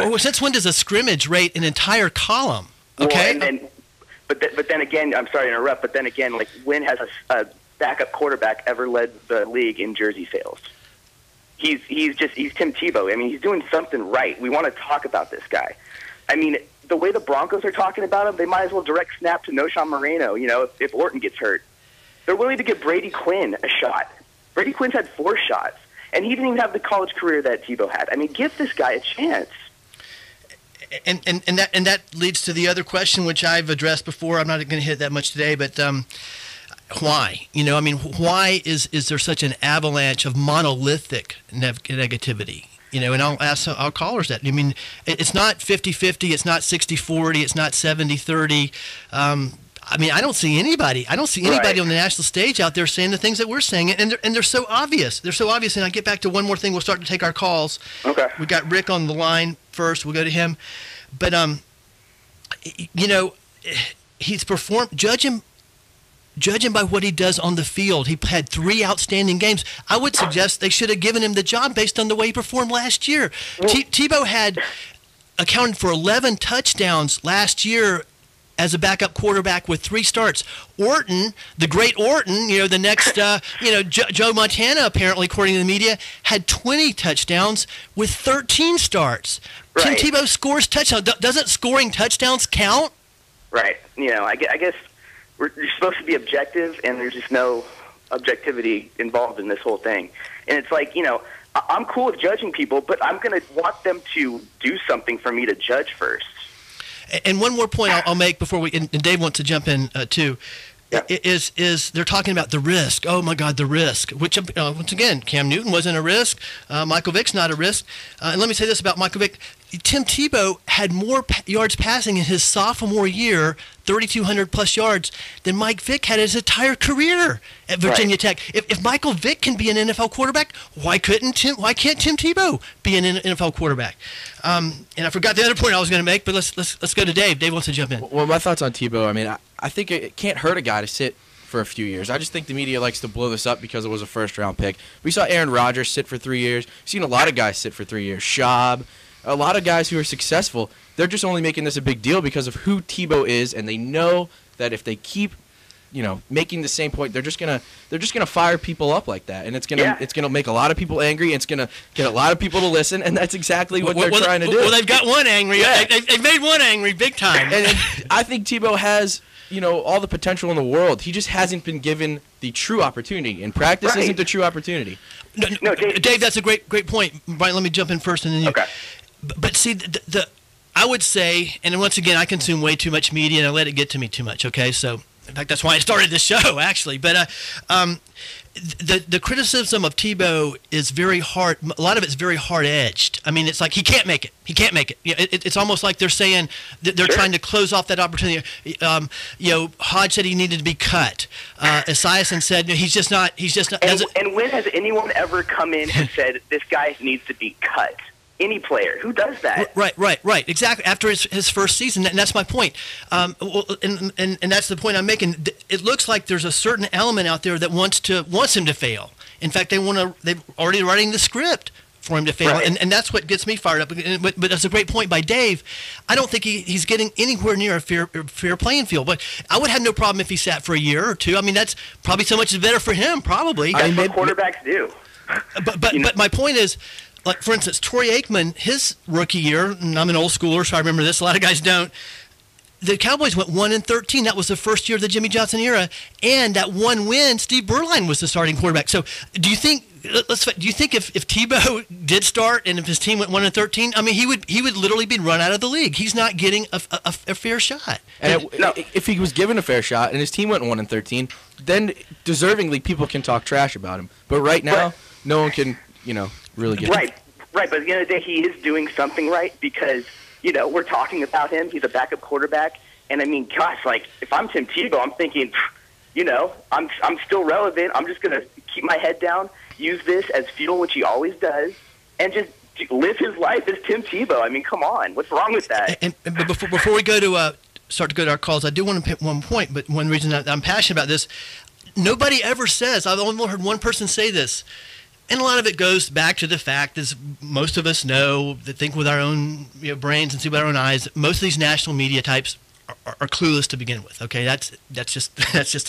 Well, since when does a scrimmage rate an entire column? Okay. Well, but then again, I'm sorry to interrupt, but then again, like, when has a backup quarterback ever led the league in jersey sales? He's Tim Tebow. I mean, he's doing something right. We want to talk about this guy. I mean, the way the Broncos are talking about him, they might as well direct snap to Noshawn Moreno, if Orton gets hurt. They're willing to give Brady Quinn a shot. Brady Quinn's had 4 shots, and he didn't even have the college career that Tebow had. I mean, give this guy a chance. And that leads to the other question, which I've addressed before. I'm not going to hit that much today, but why? Why is there such an avalanche of monolithic negativity? And I'll ask our callers that. I mean, it's not 50-50, it's not 60-40, it's not 70-30. I don't see anybody on the national stage out there saying the things that we're saying, and they're so obvious. They're so obvious. And I get back to one more thing. We'll start to take our calls. Okay. We got Rick on the line first. We'll go to him. But he's performed. Judging by what he does on the field, he had 3 outstanding games. I would suggest they should have given him the job based on the way he performed last year. Tebow had accounted for 11 touchdowns last year as a backup quarterback with 3 starts. Orton, the great Orton, the next, Joe Montana, apparently, according to the media, had 20 touchdowns with 13 starts. Right. Tim Tebow scores touchdowns. Doesn't scoring touchdowns count? Right. I guess you're supposed to be objective, and there's just no objectivity involved in this whole thing. And it's like, I'm cool with judging people, but I'm going to want them to do something for me to judge first. And one more point I'll make before and Dave wants to jump in too, is they're talking about the risk. Oh my God, the risk. Which once again, Cam Newton wasn't a risk. Michael Vick's not a risk. And let me say this about Michael Vick: Tim Tebow had more yards passing in his sophomore year, 3,200 plus yards, than Mike Vick had his entire career at Virginia Tech. If Michael Vick can be an NFL quarterback, why can't Tim Tebow be an NFL quarterback? And I forgot the other point I was going to make, but let's go to Dave. Dave wants to jump in. Well, my thoughts on Tebow. I think it can't hurt a guy to sit for a few years. I just think the media likes to blow this up because it was a first-round pick. We saw Aaron Rodgers sit for 3 years. We've seen a lot of guys sit for 3 years. Schaub, a lot of guys who are successful. They're just only making this a big deal because of who Tebow is, and they know that if they keep, making the same point, they're just gonna fire people up like that, and it's gonna make a lot of people angry. And it's gonna get a lot of people to listen, and that's exactly what they're trying to do. Well, they've got one angry. Yeah. They've made one angry big time. And I think Tebow has all the potential in the world. He just hasn't been given the true opportunity, and practice isn't the true opportunity. No, Dave, that's a great point. Brian, let me jump in first, and then you. Okay. But see, I would say, and once again, I consume way too much media, and I let it get to me too much. Okay, so in fact, that's why I started this show, actually. But the criticism of Tebow is very hard. A lot of it's very hard-edged. I mean, it's like he can't make it. He can't make it. It's almost like they're saying that they're trying to close off that opportunity. Hodge said he needed to be cut. Esiason said he's just not. And when has anyone ever come in and said this guy needs to be cut? Any player who does that? Right. Exactly. After his first season, and that's my point. And that's the point I'm making. It looks like there's a certain element out there that wants him to fail. In fact, they're already writing the script for him to fail, right. and that's what gets me fired up. But that's a great point by Dave. I don't think he's getting anywhere near a fair playing field. But I would have no problem if he sat for a year or two. I mean, that's probably so much better for him. Probably. That's what quarterbacks do. But my point is. Like, for instance, Troy Aikman, his rookie year, and I'm an old schooler, so I remember this. A lot of guys don't. The Cowboys went 1-13. That was the first year of the Jimmy Johnson era. And that one win, Steve Berline was the starting quarterback. So do you think if Tebow did start and if his team went 1-13, I mean, he would literally be run out of the league. He's not getting a fair shot. And if he was given a fair shot and his team went 1-13, then deservingly people can talk trash about him. But right now, no one can, really get it. Right, but at the end of the day, he is doing something right because, we're talking about him. He's a backup quarterback. And, I mean, gosh, like, if I'm Tim Tebow, I'm thinking, I'm still relevant. I'm just going to keep my head down, use this as fuel, which he always does, and just live his life as Tim Tebow. I mean, come on. What's wrong with that? And before we go to start to go to our calls, I do want to pick one point, but one reason I'm passionate about this, nobody ever says, I've only heard one person say this, And a lot of it goes back to the fact, as most of us know, that think with our own brains and see with our own eyes, most of these national media types are clueless to begin with. Okay, that's just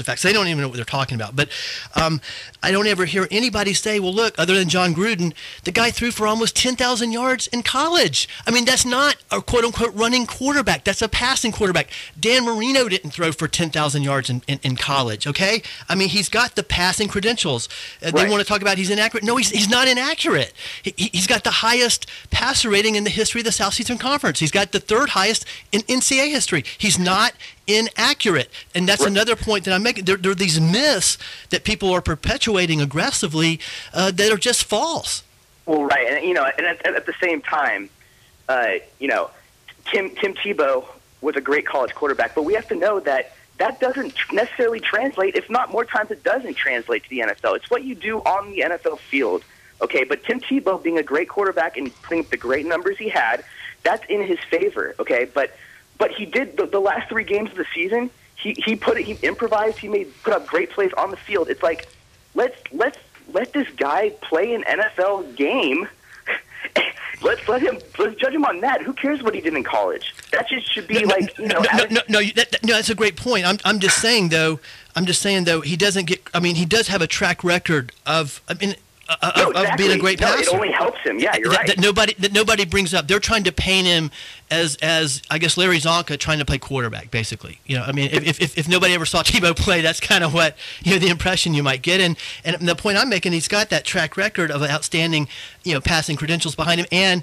a fact. So they don't even know what they're talking about. But I don't ever hear anybody say, "Well, look, other than John Gruden, the guy threw for almost 10,000 yards in college." I mean, that's not a quote unquote running quarterback. That's a passing quarterback. Dan Marino didn't throw for 10,000 yards in college. Okay, I mean, he's got the passing credentials. They want to talk about he's inaccurate. No, he's not inaccurate. He's got the highest passer rating in the history of the Southeastern Conference. He's got the third highest in NCAA history. He's not inaccurate. And that's another point that I'm making. There are these myths that people are perpetuating aggressively that are just false. Well, right. And, and at the same time, Tim Tebow was a great college quarterback, but we have to know that doesn't necessarily translate. If not, more times it doesn't translate to the NFL. It's what you do on the NFL field. Okay, but Tim Tebow being a great quarterback and putting up the great numbers he had, that's in his favor. Okay, but he did the last 3 games of the season. He improvised. He put up great plays on the field. It's like let this guy play an NFL game. Let's judge him on that. Who cares what he did in college? That just should be that's a great point. I'm just saying though. He doesn't get. I mean, he does have a track record of. Of being a great passer. It only helps him. Yeah, you're right. That nobody brings up. They're trying to paint him as I guess Larry Zonka trying to play quarterback, basically. I mean, if nobody ever saw Tebow play, that's kind of what the impression you might get. And the point I'm making, he's got that track record of outstanding passing credentials behind him. And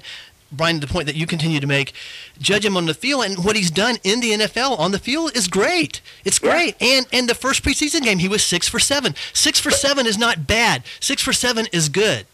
Brian, the point that you continue to make, judge him on the field, and what he's done in the NFL on the field is great. It's great. And the first preseason game, he was 6 for 7. 6 for 7 is not bad. 6 for 7 is good.